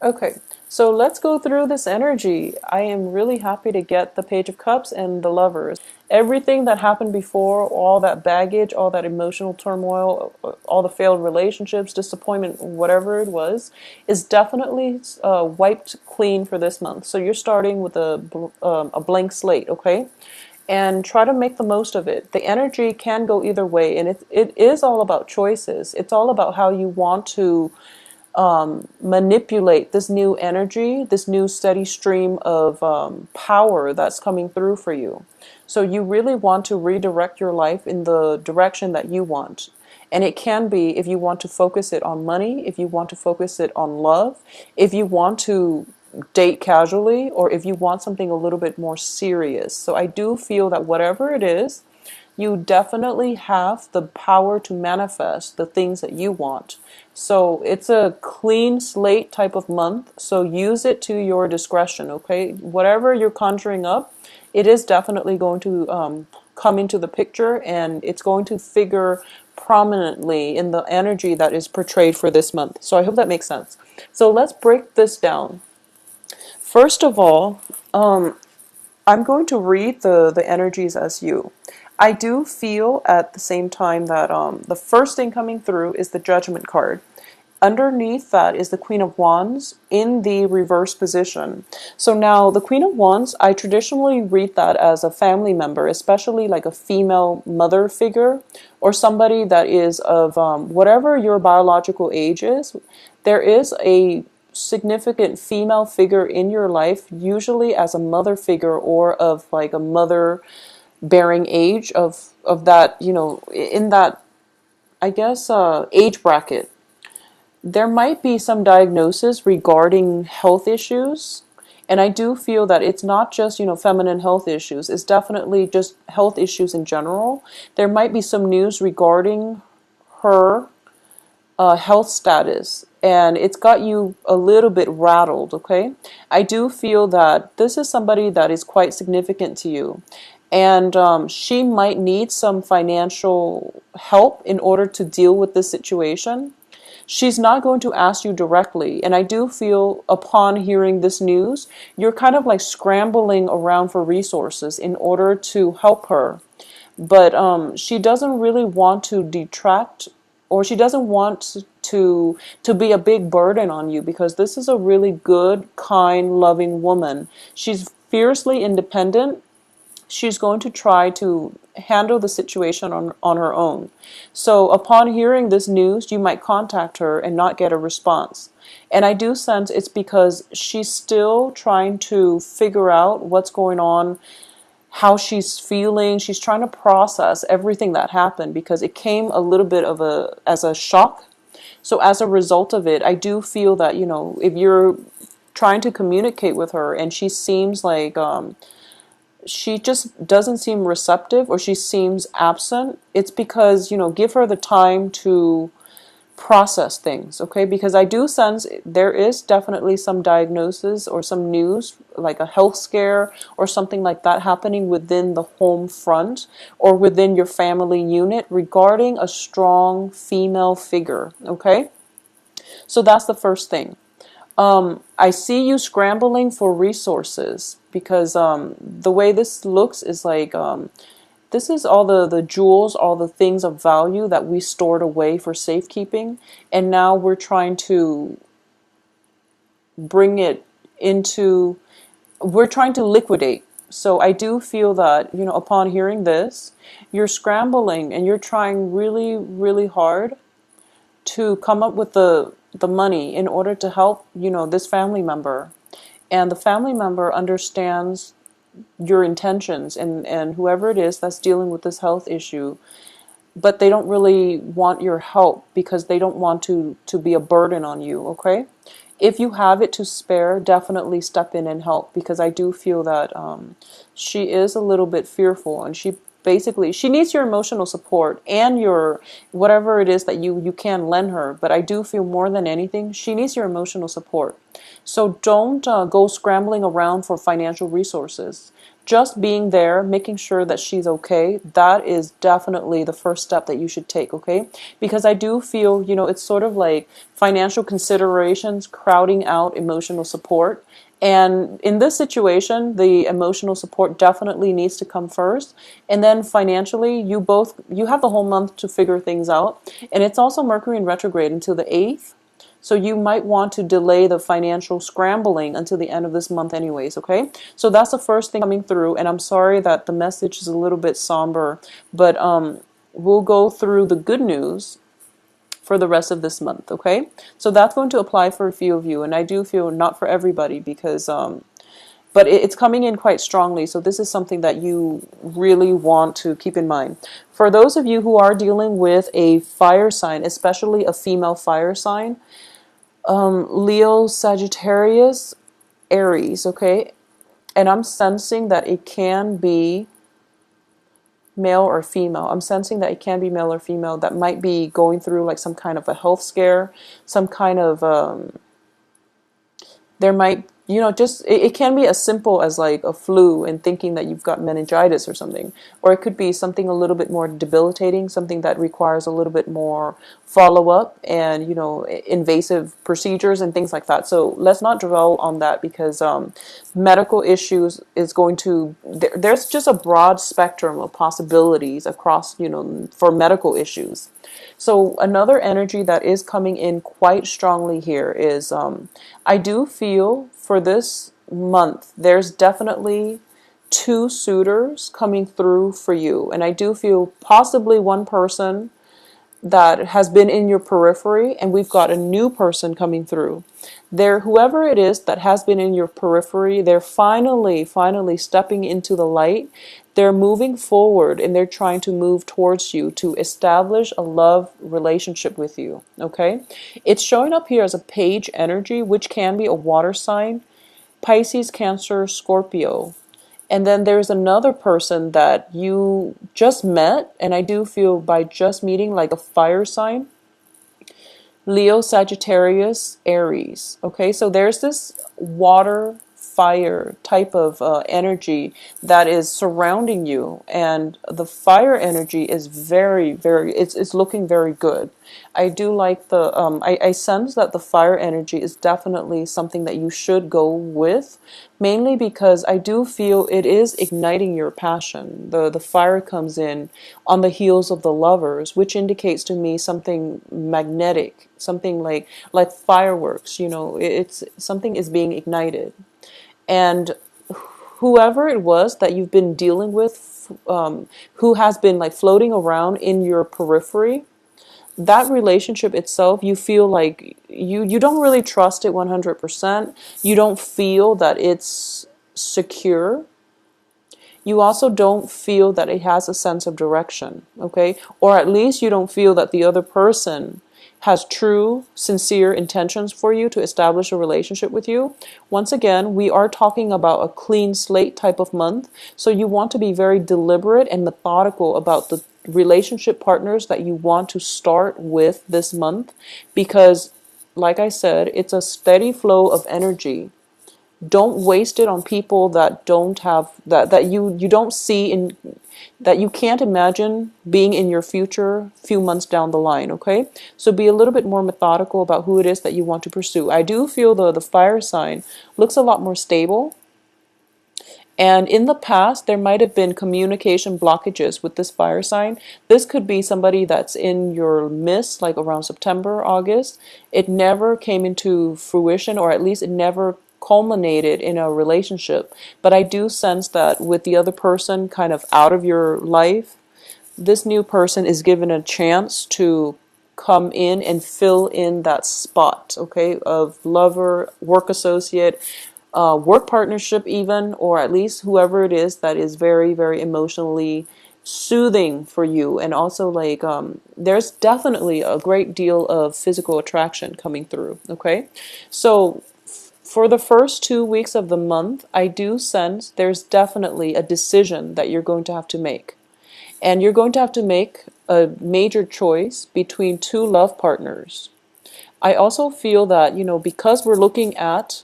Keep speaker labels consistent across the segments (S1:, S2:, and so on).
S1: Okay, so let's go through this energy. I am really happy to get the Page of Cups and the Lovers. Everything that happened before, all that baggage, all that emotional turmoil, all the failed relationships, disappointment, whatever it was, is definitely wiped clean for this month. So you're starting with a blank slate, okay? And try to make the most of it. The energy can go either way, and it is all about choices. It's all about how you want to manipulate this new energy, this new steady stream of power that's coming through for you. So you really want to redirect your life in the direction that you want. And it can be if you want to focus it on money, if you want to focus it on love, if you want to date casually, or if you want something a little bit more serious. So I do feel that whatever it is, you definitely have the power to manifest the things that you want. So it's a clean slate type of month. So use it to your discretion, okay? Whatever you're conjuring up, it is definitely going to come into the picture, and it's going to figure prominently in the energy that is portrayed for this month. So I hope that makes sense. So let's break this down. First of all, I'm going to read the energies as you. I do feel at the same time that the first thing coming through is the Judgment card. Underneath that is the Queen of Wands in the reverse position. So now the Queen of Wands, I traditionally read that as a family member, especially like a female mother figure or somebody that is of whatever your biological age is. There is a significant female figure in your life, usually as a mother figure or of like a mother bearing age of that, in that, I guess, age bracket. There might be some diagnosis regarding health issues, and I do feel that it's not just, feminine health issues. It's definitely just health issues in general. There might be some news regarding her health status, and it's got you a little bit rattled, okay? I do feel that this is somebody that is quite significant to you, and she might need some financial help in order to deal with this situation. She's not going to ask you directly, and I do feel upon hearing this news, you're kind of like scrambling around for resources in order to help her. But she doesn't really want to detract, or she doesn't want to be a big burden on you, because this is a really good, kind, loving woman. She's fiercely independent. She's going to try to handle the situation on her own. So upon hearing this news, you might contact her and not get a response. And I do sense it's because she's still trying to figure out what's going on, how she's feeling. She's trying to process everything that happened, because it came a little bit of as a shock. So as a result of it, I do feel that, if you're trying to communicate with her and she seems like she just doesn't seem receptive, or she seems absent, it's because, give her the time to process things, okay? Because I do sense there is definitely some diagnosis or some news, like a health scare or something like that happening within the home front or within your family unit regarding a strong female figure, okay? So that's the first thing. I see you scrambling for resources, because the way this looks is like this is all the jewels, all the things of value that we stored away for safekeeping, and now we're trying to bring it into, we're trying to liquidate. So I do feel that, upon hearing this, you're scrambling and you're trying really, really hard to come up with the money in order to help, this family member. And the family member understands your intentions, and whoever it is that's dealing with this health issue, but they don't really want your help because they don't want to be a burden on you, okay? If you have it to spare, definitely step in and help, because I do feel that she is a little bit fearful, and she needs your emotional support and your whatever it is that you can lend her. But I do feel more than anything, she needs your emotional support. So don't go scrambling around for financial resources. just being there, making sure that she's okay, that is definitely the first step that you should take, okay? Because I do feel, it's sort of like financial considerations crowding out emotional support. And in this situation, the emotional support definitely needs to come first. And then financially, you have the whole month to figure things out. And it's also Mercury in retrograde until the 8th. So you might want to delay the financial scrambling until the end of this month anyways, okay? So that's the first thing coming through, and I'm sorry that the message is a little bit somber, but we'll go through the good news for the rest of this month, okay? So that's going to apply for a few of you, and I do feel not for everybody because but it's coming in quite strongly, so this is something that you really want to keep in mind. For those of you who are dealing with a fire sign, especially a female fire sign, Leo, Sagittarius, Aries, okay? And I'm sensing that it can be male or female. I'm sensing that it can be male or female that might be going through like some kind of a health scare, some kind of there might, just it can be as simple as like a flu and thinking that you've got meningitis or something, or it could be something a little bit more debilitating, something that requires a little bit more follow-up and invasive procedures and things like that. So let's not dwell on that because medical issues is going to there's just a broad spectrum of possibilities across for medical issues. So another energy that is coming in quite strongly here is I do feel for this month there's definitely two suitors coming through for you, and I do feel possibly one person that has been in your periphery, and we've got a new person coming through. Whoever it is that has been in your periphery, they're finally stepping into the light. They're moving forward and they're trying to move towards you to establish a love relationship with you, okay? It's showing up here as a page energy, which can be a water sign, Pisces, Cancer, Scorpio. And then there's another person that you just met, and I do feel by just meeting like a fire sign, Leo, Sagittarius, Aries. Okay, so there's this water, fire type of energy that is surrounding you, and the fire energy is it's looking very good. I do like the I sense that the fire energy is definitely something that you should go with, mainly because I do feel it is igniting your passion. The fire comes in on the heels of the lovers, which indicates to me something magnetic, something like fireworks. It's something is being ignited. And whoever it was that you've been dealing with, who has been like floating around in your periphery, that relationship itself, you feel like you don't really trust it 100%. You don't feel that it's secure. You also don't feel that it has a sense of direction, okay? Or at least you don't feel that the other person has true, sincere intentions for you to establish a relationship with you. Once again, we are talking about a clean slate type of month, so you want to be very deliberate and methodical about the relationship partners that you want to start with this month, because like I said, it's a steady flow of energy. Don't waste it on people that don't have that you don't see in, that you can't imagine being in your future few months down the line, okay? So be a little bit more methodical about who it is that you want to pursue. I do feel the fire sign looks a lot more stable. And in the past, there might have been communication blockages with this fire sign. This could be somebody that's in your midst, like around September, August. It never came into fruition, or at least it never culminated in a relationship. But I do sense that with the other person kind of out of your life, this new person is given a chance to come in and fill in that spot, okay, of lover, work associate, work partnership even, or at least whoever it is that is very, very emotionally soothing for you. And also like there's definitely a great deal of physical attraction coming through, okay? So for the first 2 weeks of the month, I do sense there's definitely a decision that you're going to have to make. And you're going to have to make a major choice between two love partners. I also feel that, because we're looking at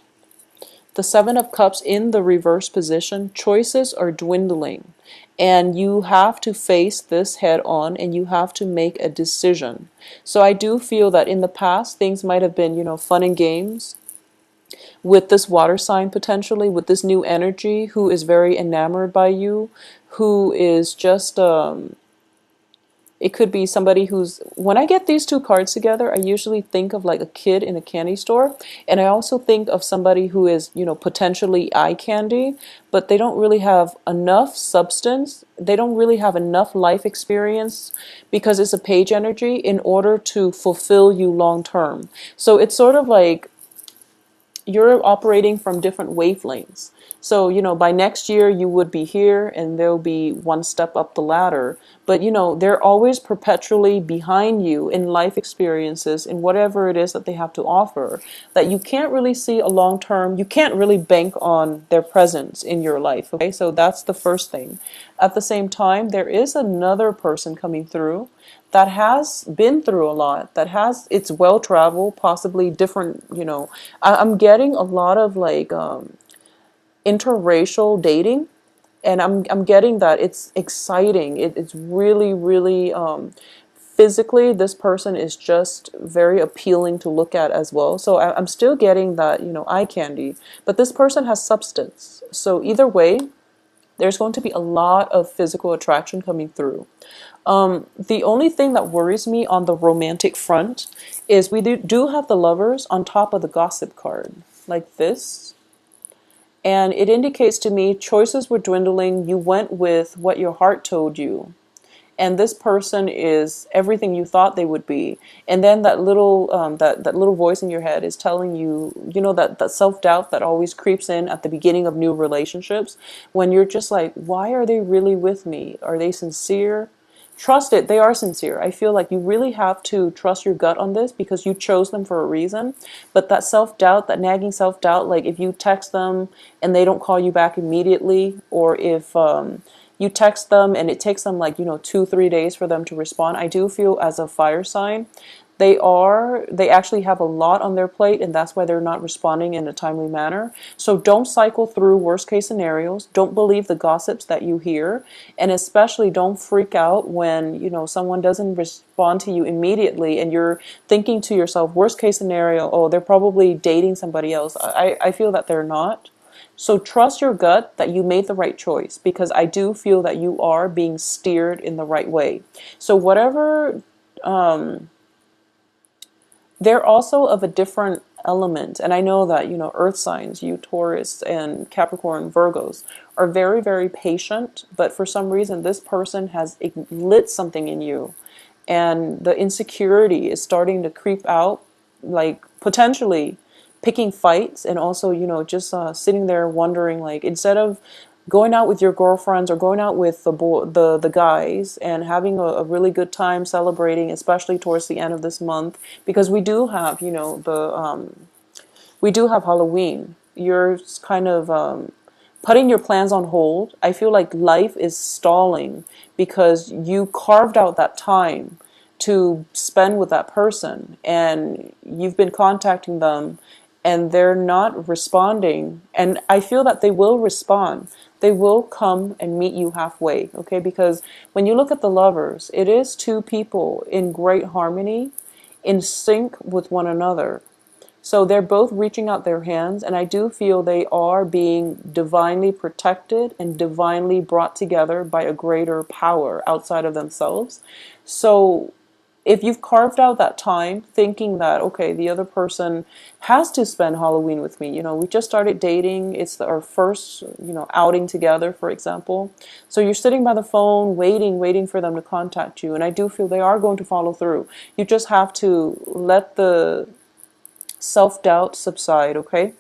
S1: The Seven of Cups in the reverse position, choices are dwindling. And you have to face this head on and you have to make a decision. So I do feel that in the past, things might have been, fun and games with this water sign potentially, with this new energy who is very enamored by you, who is just it could be somebody who's, when I get these two cards together, I usually think of like a kid in a candy store. And I also think of somebody who is, potentially eye candy, but they don't really have enough substance. They don't really have enough life experience because it's a page energy in order to fulfill you long term. So it's sort of like you're operating from different wavelengths. So, by next year you would be here and they'll be one step up the ladder. But, they're always perpetually behind you in life experiences, in whatever it is that they have to offer, that you can't really see a long term, you can't really bank on their presence in your life. Okay, so that's the first thing. At the same time, there is another person coming through that has been through a lot, that has, it's well traveled, possibly different, I'm getting a lot of like interracial dating, and I'm getting that it's exciting. It's really, really physically, this person is just very appealing to look at as well. So I'm still getting that, eye candy, but this person has substance. So either way, there's going to be a lot of physical attraction coming through. The only thing that worries me on the romantic front is we do have the Lovers on top of the Gossip card, like this. And it indicates to me choices were dwindling. You went with what your heart told you. And this person is everything you thought they would be. And then that little that little voice in your head is telling you, that self-doubt that always creeps in at the beginning of new relationships, when you're just like, why are they really with me? Are they sincere? Trust it, they are sincere. I feel like you really have to trust your gut on this because you chose them for a reason. But that self-doubt, that nagging self-doubt, like if you text them and they don't call you back immediately, or if you text them and it takes them like 2-3 days for them to respond, I do feel as a fire sign they actually have a lot on their plate, and that's why they're not responding in a timely manner. So don't cycle through worst case scenarios. Don't believe the gossips that you hear, and especially don't freak out when someone doesn't respond to you immediately and you're thinking to yourself, worst case scenario, oh, they're probably dating somebody else. I feel that they're not. So trust your gut that you made the right choice, because I do feel that you are being steered in the right way. So whatever, they're also of a different element. And I know that, earth signs, you Taurus and Capricorn, Virgos, are very, very patient. But for some reason, this person has lit something in you. And the insecurity is starting to creep out, like potentially picking fights, and also, just sitting there wondering, like, instead of going out with your girlfriends or going out with the guys and having a really good time celebrating, especially towards the end of this month, because we do have, we do have Halloween. You're kind of putting your plans on hold. I feel like life is stalling because you carved out that time to spend with that person, and you've been contacting them and they're not responding. And I feel that they will respond. They will come and meet you halfway, okay? Because when you look at the Lovers, it is two people in great harmony, in sync with one another. So they're both reaching out their hands, and I do feel they are being divinely protected and divinely brought together by a greater power outside of themselves. So if you've carved out that time thinking that, okay, the other person has to spend Halloween with me, we just started dating, it's our first, outing together, for example. So you're sitting by the phone, waiting for them to contact you. And I do feel they are going to follow through. You just have to let the self-doubt subside, okay?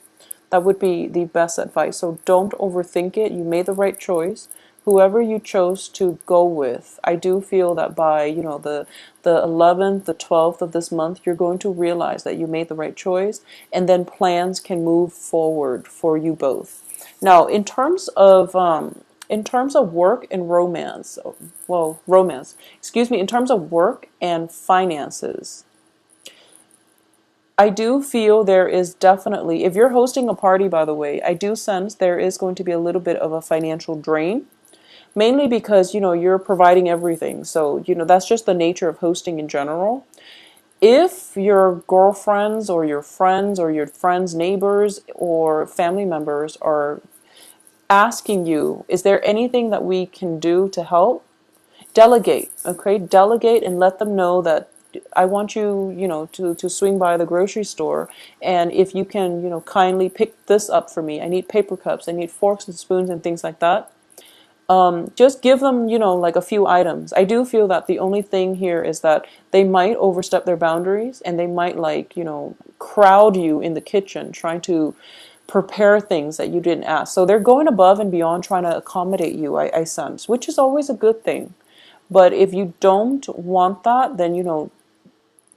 S1: That would be the best advice. So don't overthink it. You made the right choice. Whoever you chose to go with, I do feel that by, the 11th, the 12th of this month, you're going to realize that you made the right choice, and then plans can move forward for you both. Now, in terms of work and romance, in terms of work and finances, I do feel there is definitely, if you're hosting a party, by the way, I do sense there is going to be a little bit of a financial drain, mainly because, you're providing everything. So, that's just the nature of hosting in general. If your girlfriends or your friends or your friends' neighbors or family members are asking you, is there anything that we can do to help? Delegate, okay? Delegate and let them know that I want you, to swing by the grocery store, and if you can, kindly pick this up for me. I need paper cups, I need forks and spoons and things like that. Just give them, like a few items. I do feel that the only thing here is that they might overstep their boundaries and they might like, crowd you in the kitchen trying to prepare things that you didn't ask. So they're going above and beyond trying to accommodate you, I sense, which is always a good thing. But if you don't want that, then,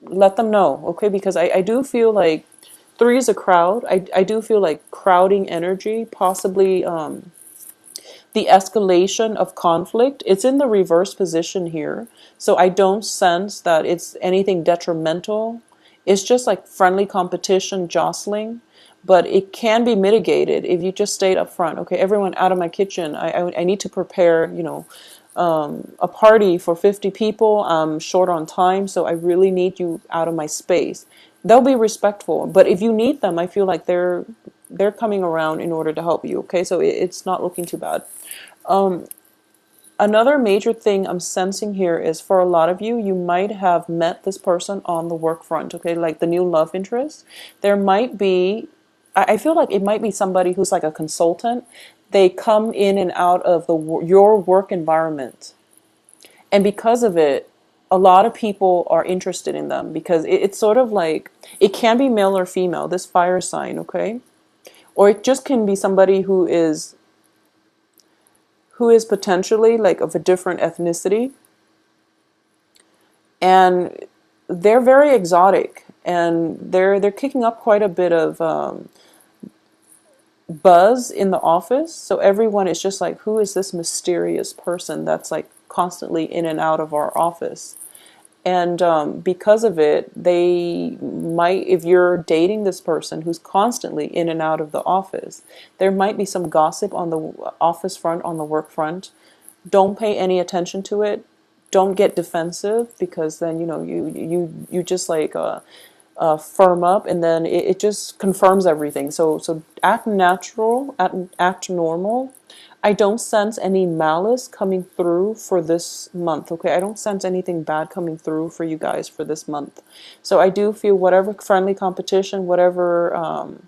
S1: let them know, okay? Because I do feel like three is a crowd. I do feel like crowding energy, possibly the escalation of conflict. It's in the reverse position here. So I don't sense that it's anything detrimental. It's just like friendly competition, jostling. But it can be mitigated if you just stayed up front. Okay, everyone out of my kitchen. I need to prepare, a party for 50 people. I'm short on time, so I really need you out of my space. They'll be respectful. But if you need them, I feel like they're coming around in order to help you. Okay, so it's not looking too bad. Another major thing I'm sensing here is for a lot of you, you might have met this person on the work front, okay, like the new love interest. There might be, I feel like it might be somebody who's like a consultant. They come in and out of your work environment. And because of it, a lot of people are interested in them because it's sort of like, it can be male or female, this fire sign, okay? Or it just can be somebody who is potentially like of a different ethnicity, and they're very exotic, and they're kicking up quite a bit of buzz in the office. So everyone is just like, who is this mysterious person that's like constantly in and out of our office? And because of it, they might, if you're dating this person who's constantly in and out of the office, there might be some gossip on the office front, on the work front. Don't pay any attention to it. Don't get defensive, because then, you just like firm up, and then it just confirms everything. So act natural, act normal. I don't sense any malice coming through for this month, okay? I don't sense anything bad coming through for you guys for this month. So I do feel whatever friendly competition, whatever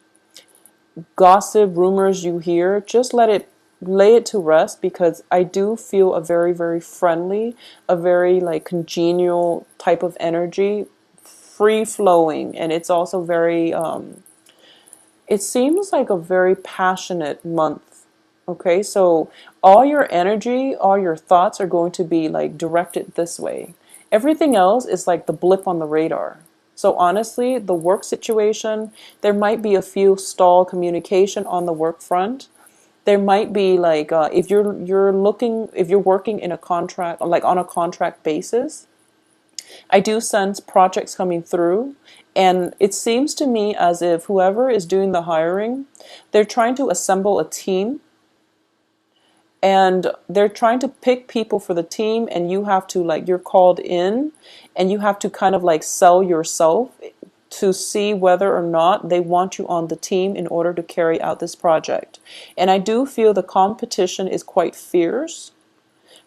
S1: gossip, rumors you hear, just lay it to rest, because I do feel a very, very friendly, a very like congenial type of energy, free flowing, and it's also very it seems like a very passionate month. Okay, so all your energy, all your thoughts are going to be like directed this way. Everything else is like the blip on the radar. So honestly, the work situation, there might be a few stall communication on the work front. There might be like if you're working in a contract, like on a contract basis, I do sense projects coming through, and it seems to me as if whoever is doing the hiring, they're trying to assemble a team, and they're trying to pick people for the team, and you have to like, you're called in and you have to kind of like sell yourself to see whether or not they want you on the team in order to carry out this project. And I do feel the competition is quite fierce.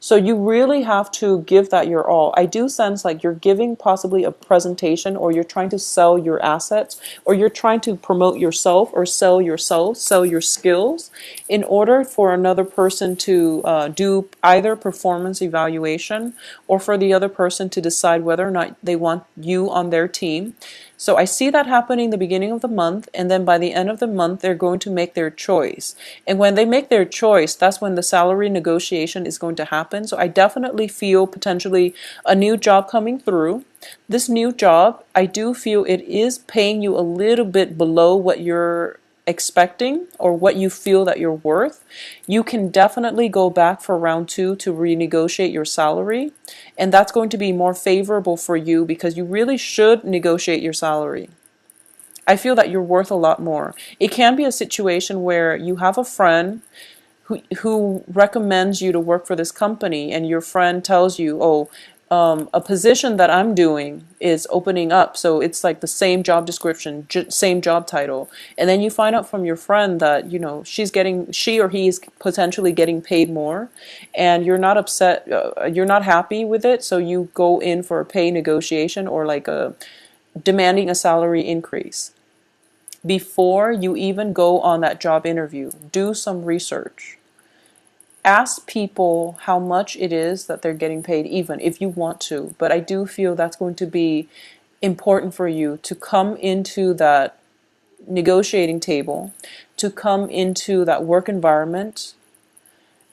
S1: So you really have to give that your all. I do sense like you're giving possibly a presentation, or you're trying to sell your assets, or you're trying to promote yourself or sell yourself, sell your skills in order for another person to do either performance evaluation, or for the other person to decide whether or not they want you on their team. So I see that happening the beginning of the month, and then by the end of the month, they're going to make their choice. And when they make their choice, that's when the salary negotiation is going to happen. So I definitely feel potentially a new job coming through. This new job, I do feel it is paying you a little bit below what you're expecting or what you feel that you're worth. You can definitely go back for round 2 to renegotiate your salary, and that's going to be more favorable for you, because you really should negotiate your salary. I feel that you're worth a lot more. It can be a situation where you have a friend who recommends you to work for this company, and your friend tells you, oh, a position that I'm doing is opening up, so it's like the same job description, same job title, and then you find out from your friend that she or he is potentially getting paid more, and you're not upset, you're not happy with it, so you go in for a pay negotiation, or like a demanding a salary increase. Before you even go on that job interview, do some research. Ask people how much it is that they're getting paid, even if you want to. But I do feel that's going to be important for you to come into that negotiating table, to come into that work environment,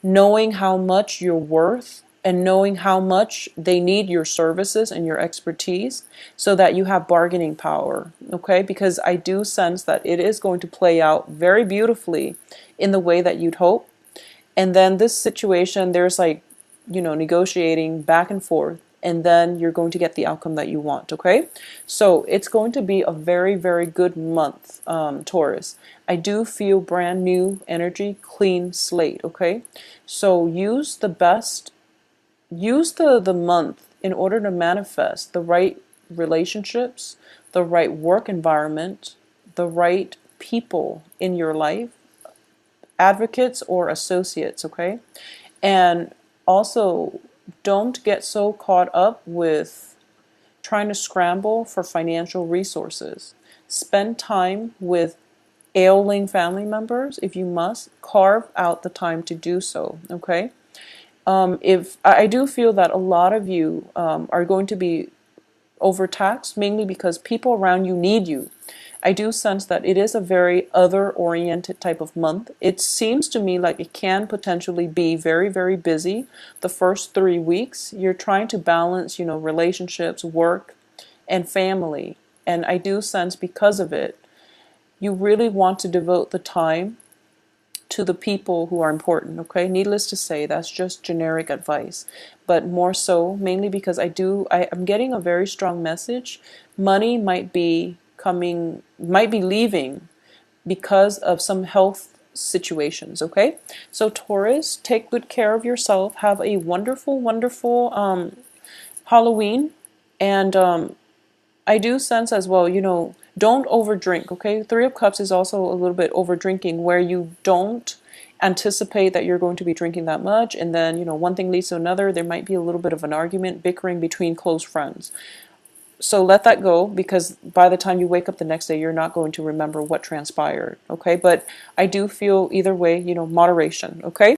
S1: knowing how much you're worth and knowing how much they need your services and your expertise, so that you have bargaining power, okay? Because I do sense that it is going to play out very beautifully in the way that you'd hope. And then this situation, there's like, negotiating back and forth, and then you're going to get the outcome that you want, okay? So it's going to be a very, very good month, Taurus. I do feel brand new energy, clean slate, okay? So use the month in order to manifest the right relationships, the right work environment, the right people in your life, advocates or associates, okay? And also, don't get so caught up with trying to scramble for financial resources. Spend time with ailing family members if you must. Carve out the time to do so, okay? If I do feel that a lot of you are going to be overtaxed, mainly because people around you need you. I do sense that it is a very other-oriented type of month. It seems to me like it can potentially be very, very busy the first 3 weeks. You're trying to balance, relationships, work, and family. And I do sense because of it, you really want to devote the time to the people who are important, okay? Needless to say, that's just generic advice. But more so, mainly because I'm getting a very strong message. Money might be leaving because of some health situations, okay? So Taurus, take good care of yourself. Have a wonderful, wonderful Halloween. And I do sense as well, don't overdrink, okay? Three of Cups is also a little bit over drinking, where you don't anticipate that you're going to be drinking that much, and then, one thing leads to another. There might be a little bit of an argument, bickering between close friends. So let that go, because by the time you wake up the next day, you're not going to remember what transpired, okay? But I do feel either way, moderation, okay?